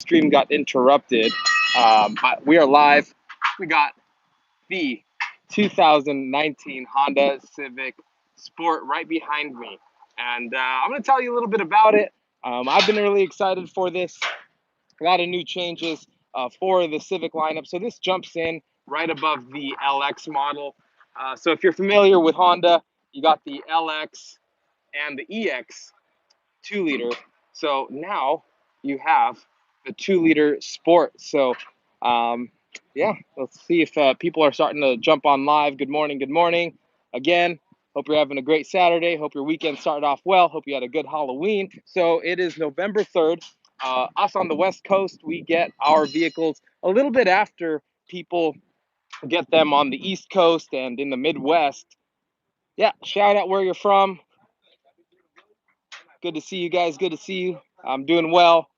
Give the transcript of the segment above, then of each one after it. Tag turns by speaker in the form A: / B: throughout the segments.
A: stream got interrupted. But we are live. We got the 2019 Honda Civic Sport right behind me, and I'm going to tell you a little bit about it. I've been really excited for this. A lot of new changes for the Civic lineup. So this jumps in right above the LX model. So if you're familiar with Honda, you got the LX and the EX 2-liter. So now you have the 2-liter Sport. So yeah, let's see if people are starting to jump on live. Good morning. Good morning. Again, hope you're having a great Saturday. Hope your weekend started off well. Hope you had a good Halloween. So it is November 3rd. Us on the West Coast, we get our vehicles a little bit after people get them on the East Coast and in the Midwest. Yeah, shout out where you're from. Good to see you guys. Good to see you. I'm doing well.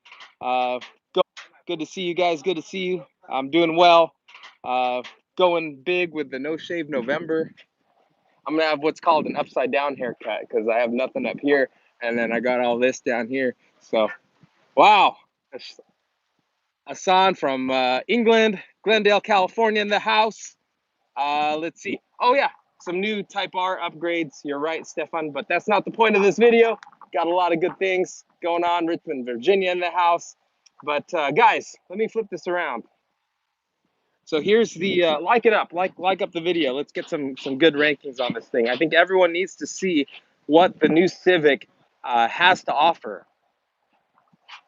A: Good to see you guys. Good to see you. I'm doing well. Going big with the No Shave November. I'm going to have what's called an upside down haircut because I have nothing up here and then I got all this down here. So, wow. Hassan from England, Glendale, California in the house. Let's see. Oh, yeah. Some new Type R upgrades. You're right, Stefan, but that's not the point of this video. Got a lot of good things going on. Richmond, Virginia in the house. But guys, let me flip this around. So here's the like it up, like up the video. Let's get some good rankings on this thing. I think everyone needs to see what the new Civic has to offer.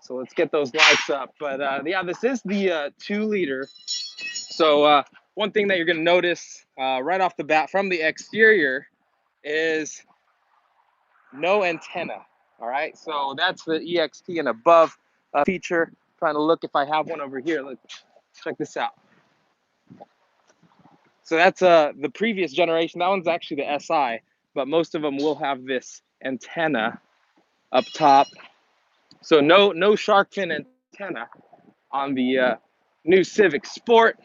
A: So let's get those likes up. But yeah, this is the 2-liter. So one thing that you're going to notice right off the bat from the exterior is no antenna. All right, so that's the EXT and above feature. Trying to look if I have one over here. Let's check this out. So that's the previous generation. That one's actually the SI, but most of them will have this antenna up top. So no shark fin antenna on the new Civic Sport.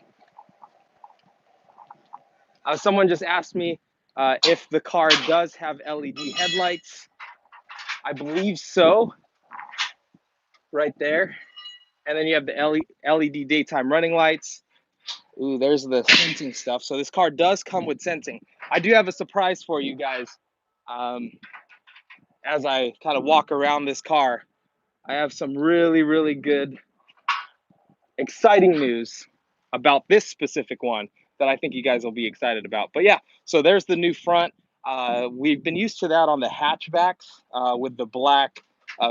A: Someone just asked me if the car does have LED headlights. I believe so, right there. And then you have the LED daytime running lights. Ooh, there's the sensing stuff. So this car does come with sensing. I do have a surprise for you guys. As I kind of walk around this car, I have some really good, exciting news about this specific one that I think you guys will be excited about. But yeah, so there's the new front. We've been used to that on the hatchbacks with the black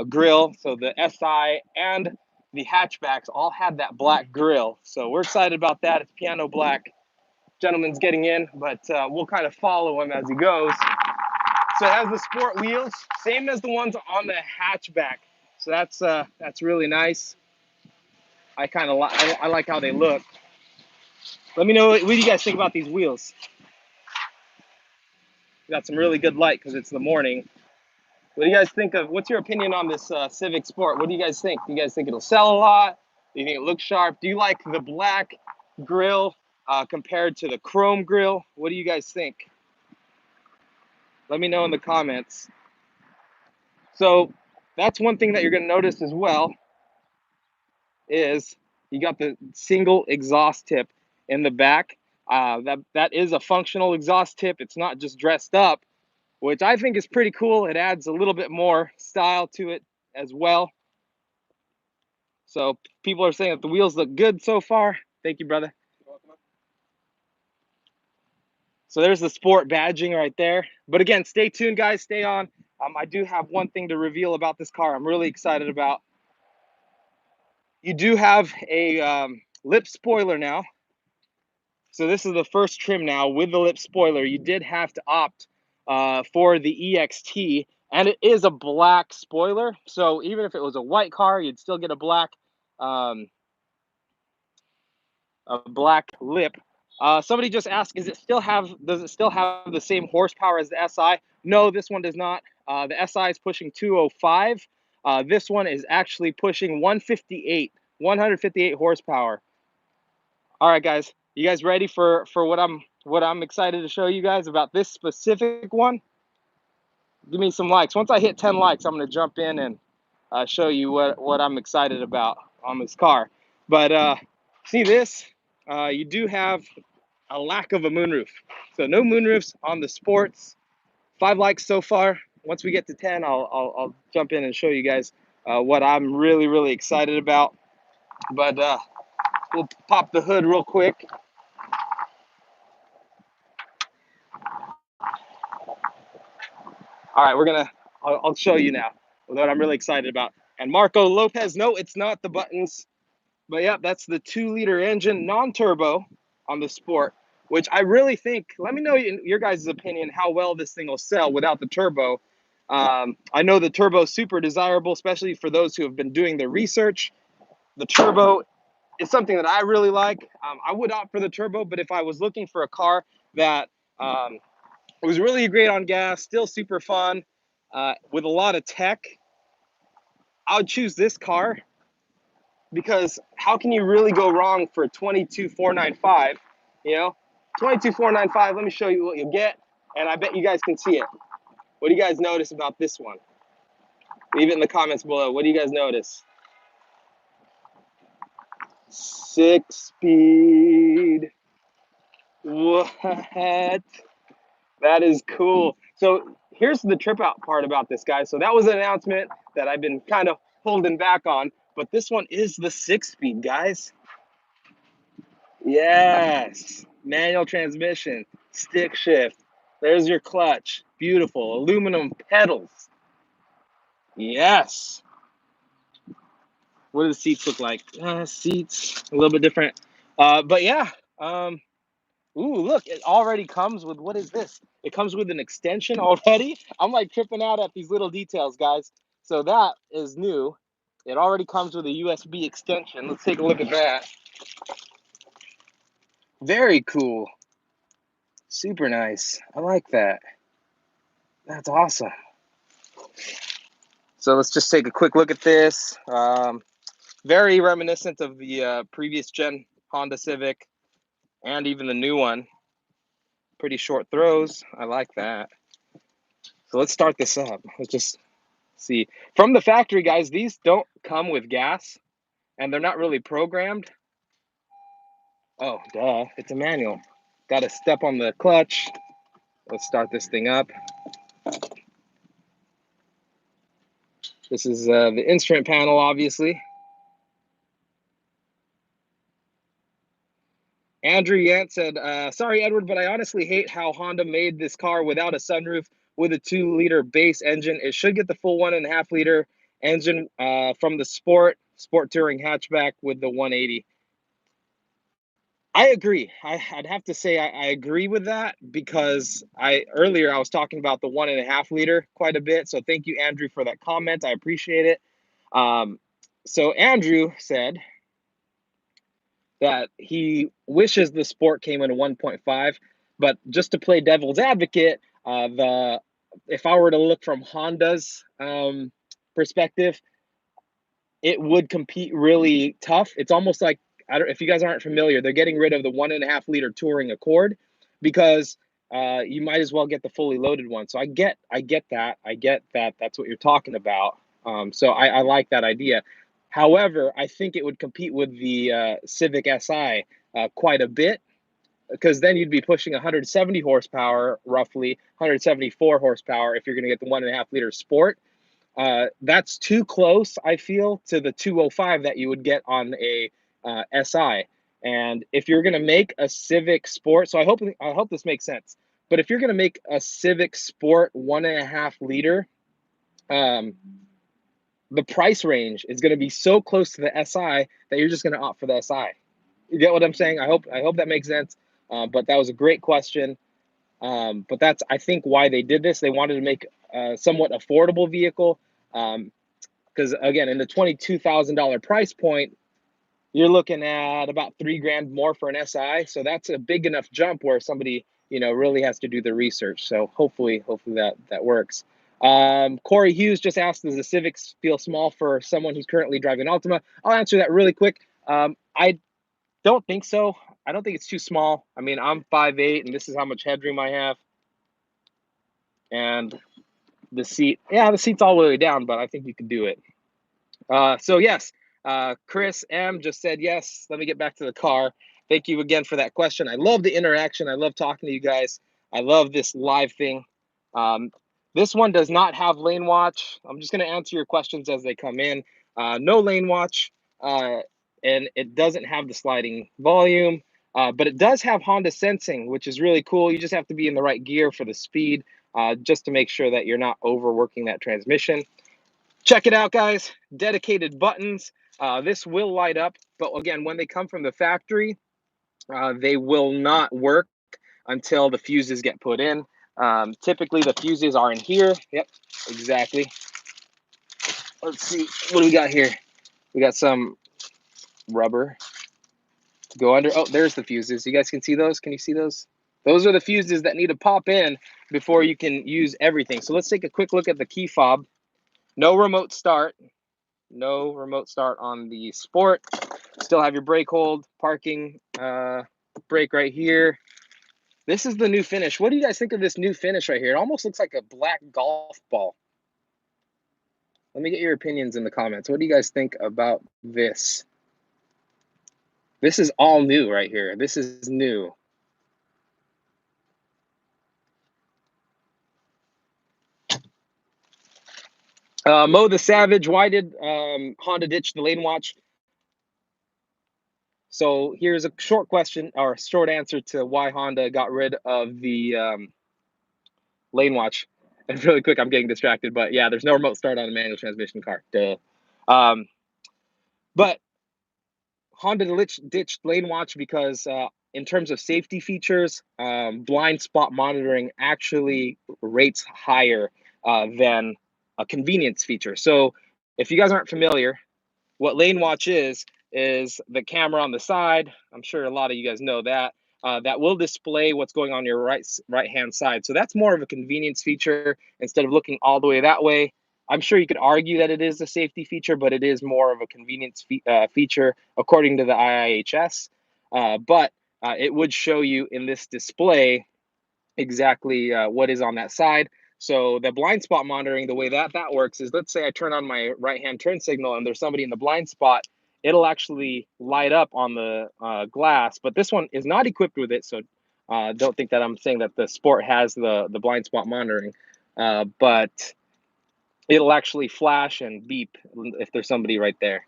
A: grille. So the SI and the hatchbacks all had that black grille. So we're excited about that. It's piano black. Gentleman's getting in, but we'll kind of follow him as he goes. So it has the sport wheels, same as the ones on the hatchback. So that's really nice. I kind of I like how they look. Let me know what do you guys think about these wheels. We got some really good light because it's the morning. What do you guys think of? What's your opinion on this Civic Sport? What do you guys think? Do you guys think it'll sell a lot? Do you think it looks sharp? Do you like the black grille compared to the chrome grille? What do you guys think? Let me know in the comments. So that's one thing that you're going to notice as well is you got the single exhaust tip in the back. That is a functional exhaust tip. It's not just dressed up, which I think is pretty cool. It adds a little bit more style to it as well. So people are saying that the wheels look good so far. Thank you, brother. So there's the sport badging right there. But again, stay tuned, guys. Stay on. I do have one thing to reveal about this car I'm really excited about. You do have a lip spoiler now. So this is the first trim now with the lip spoiler. You did have to opt for the EXT, and it is a black spoiler. So even if it was a white car, you'd still get a black lip. Somebody just asked, does it still have the same horsepower as the SI? No, this one does not. The SI is pushing 205. This one is actually pushing 158 horsepower. All right, guys, you guys ready for what I'm excited to show you guys about this specific one? Give me some likes. Once I hit 10 likes, I'm gonna jump in and show you what I'm excited about on this car. But see this? You do have a lack of a moonroof. So no moonroofs on the sports. 5 likes so far. Once we get to 10, I'll jump in and show you guys what I'm really excited about. But we'll pop the hood real quick. All right, I'll show you now what I'm really excited about. And Marco Lopez, no, it's not the buttons. But yeah, that's the 2-liter engine, non-turbo on the Sport, which I really think, let me know your guys' opinion, how well this thing will sell without the turbo. I know the turbo is super desirable, especially for those who have been doing their research. The turbo is something that I really like. I would opt for the turbo, but if I was looking for a car that was really great on gas, still super fun, with a lot of tech, I would choose this car. Because how can you really go wrong for 22,495? You know, 22,495. Let me show you what you'll get, and I bet you guys can see it. What do you guys notice about this one? Leave it in the comments below. What do you guys notice? 6-speed. What? That is cool. So here's the trip out part about this, guys. So that was an announcement that I've been kind of holding back on, but this one is the 6-speed, guys. Yes, manual transmission, stick shift. There's your clutch. Beautiful. Aluminum pedals. Yes. What do the seats look like? Seats a little bit different. But yeah. Ooh, look, it already comes with, what is this? It comes with an extension already. I'm like tripping out at these little details, guys. So that is new. It already comes with a USB extension. Let's take a look at that. Very cool. Super nice. I like that. That's awesome. So let's just take a quick look at this. Very reminiscent of the previous gen Honda Civic and even the new one. Pretty short throws. I like that. So let's start this up. Let's just see. From the factory, guys, these don't come with gas and they're not really programmed. Oh, duh. It's a manual. Got to step on the clutch. Let's start this thing up. This is the instrument panel, obviously. Andrew Yant said, sorry, Edward, but I honestly hate how Honda made this car without a sunroof with a 2-liter base engine. It should get the full 1.5-liter engine from the Sport Touring hatchback with the 180. I agree. I'd have to say I agree with that because earlier I was talking about the 1.5-liter quite a bit. So thank you, Andrew, for that comment. I appreciate it. So Andrew said that he wishes the Sport came in a 1.5, but just to play devil's advocate, if I were to look from Honda's perspective, it would compete really tough. It's almost like, if you guys aren't familiar, they're getting rid of the 1.5-liter Touring Accord because you might as well get the fully loaded one. So I get that. I get that that's what you're talking about. So I like that idea. However, I think it would compete with the Civic Si quite a bit because then you'd be pushing 170 horsepower, roughly 174 horsepower if you're going to get the 1.5-liter Sport. That's too close, I feel, to the 205 that you would get on a Si. And if you're going to make a Civic Sport, so I hope this makes sense. But if you're going to make a Civic Sport 1.5-liter, the price range is going to be so close to the Si that you're just going to opt for the Si. You get what I'm saying? I hope that makes sense. But that was a great question. But that's, I think, why they did this. They wanted to make a somewhat affordable vehicle. Because again, in the $22,000 price point, you're looking at about $3,000 more for an Si. So that's a big enough jump where somebody, really has to do the research. So hopefully that works. Corey Hughes just asked, does the Civic feel small for someone who's currently driving an Altima? I'll answer that really quick. I don't think so. I don't think it's too small. I mean, I'm 5'8", and this is how much headroom I have. And the seat's all the way down, but I think you can do it. So yes, Chris M just said yes. Let me get back to the car. Thank you again for that question. I love the interaction. I love talking to you guys. I love this live thing. This one does not have lane watch. I'm just going to answer your questions as they come in. No lane watch, and it doesn't have the sliding volume, but it does have Honda sensing, which is really cool. You just have to be in the right gear for the speed, just to make sure that you're not overworking that transmission. Check it out, guys. Dedicated buttons. This will light up, but again, when they come from the factory, they will not work until the fuses get put in. Typically, the fuses are in here. Yep, exactly. Let's see, what do we got here? We got some rubber to go under. Oh, there's the fuses. You guys can see those? Can you see those? Those are the fuses that need to pop in before you can use everything. So let's take a quick look at the key fob. No remote start. No remote start on the Sport. Still have your brake hold, parking brake right here. This is the new finish. What do you guys think of this new finish right here? It almost looks like a black golf ball. Let me get your opinions in the comments. What do you guys think about this? This is all new right here. This is new. Mo the Savage, why did Honda ditch the lane watch? So here's a short question or a short answer to why Honda got rid of the lane watch. And really quick, I'm getting distracted, but yeah, there's no remote start on a manual transmission car. Duh. But Honda ditched lane watch because in terms of safety features, blind spot monitoring actually rates higher than a convenience feature. So if you guys aren't familiar, what lane watch is the camera on the side. I'm sure a lot of you guys know that. That will display what's going on your right hand side. So that's more of a convenience feature instead of looking all the way that way. I'm sure you could argue that it is a safety feature, but it is more of a convenience feature according to the IIHS. But it would show you in this display exactly what is on that side. So the blind spot monitoring, the way that works is, let's say I turn on my right-hand turn signal and there's somebody in the blind spot, it'll actually light up on the glass, but this one is not equipped with it. So don't think that I'm saying that the Sport has the blind spot monitoring, but it'll actually flash and beep if there's somebody right there.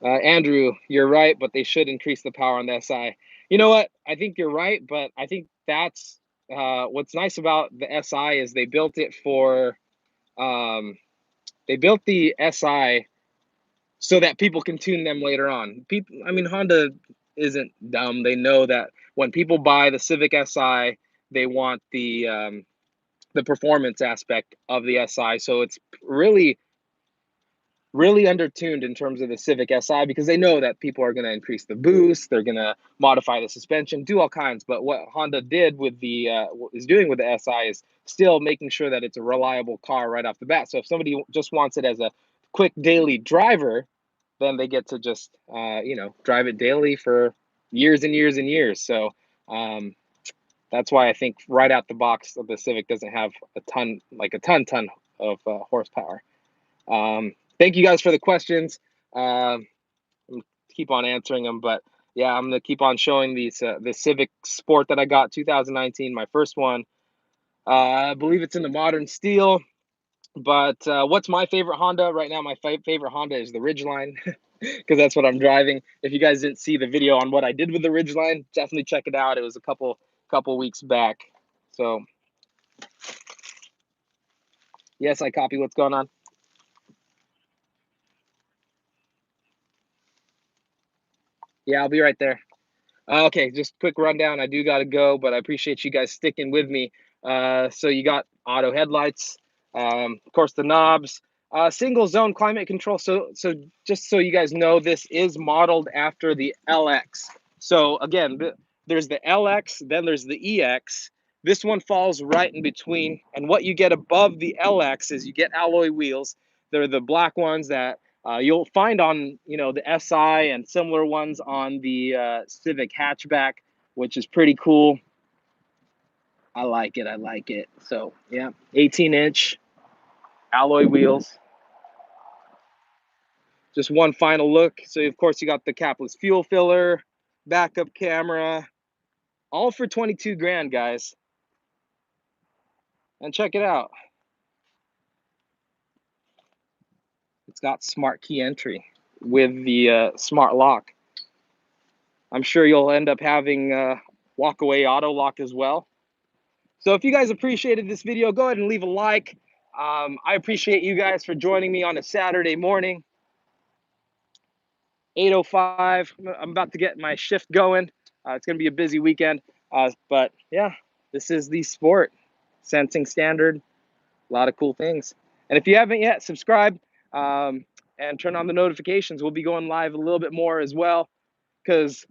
A: Andrew, you're right, but they should increase the power on the SI. You know what? I think you're right, but I think that's what's nice about the SI is they built it for, they built the SI so that people can tune them later on. People, I mean, Honda isn't dumb. They know that when people buy the Civic Si, they want the performance aspect of the Si. So it's really undertuned in terms of the Civic Si because they know that people are going to increase the boost, they're going to modify the suspension, do all kinds. But what Honda did with the is doing with the Si is still making sure that it's a reliable car right off the bat. So if somebody just wants it as a quick daily driver, then they get to just drive it daily for years and years and years. So that's why I think right out the box the Civic doesn't have a ton of horsepower. Thank you guys for the questions. Keep on answering them, but yeah, I'm gonna keep on showing these the Civic Sport that I got 2019, my first one. I believe it's in the modern steel. But what's my favorite Honda right now? My favorite Honda is the Ridgeline because that's what I'm driving. If you guys didn't see the video on what I did with the Ridgeline, definitely check it out. It was a couple weeks back. So yes, I copy what's going on. Yeah, I'll be right there. Okay, just quick rundown. I do got to go, but I appreciate you guys sticking with me. So you got auto headlights, of course, the knobs, single zone climate control. So just so you guys know, this is modeled after the LX. So again, there's the LX, then there's the EX. This one falls right in between. And what you get above the LX is you get alloy wheels. They're the black ones that you'll find on, the SI and similar ones on the Civic hatchback, which is pretty cool. I like it. I like it. So yeah, 18-inch alloy wheels. Just one final look. So of course you got the capless fuel filler, backup camera, all for 22 grand, guys. And check it out. It's got smart key entry with the smart lock. I'm sure you'll end up having walk-away auto lock as well. So if you guys appreciated this video, go ahead and leave a like. I appreciate you guys for joining me on a Saturday morning. 8:05. I'm about to get my shift going. It's going to be a busy weekend. But yeah, this is the sport. Sensing standard. A lot of cool things. And if you haven't yet, subscribe and turn on the notifications. We'll be going live a little bit more as well, because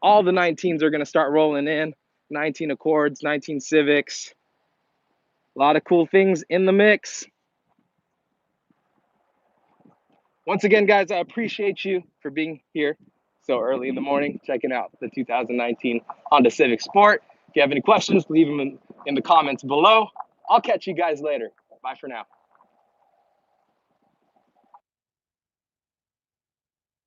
A: all the 19s are going to start rolling in. 19 Accords, 19 Civics. A lot of cool things in the mix. Once again, guys, I appreciate you for being here so early in the morning, checking out the 2019 Honda Civic Sport. If you have any questions, leave them in the comments below. I'll catch you guys later. Bye for now.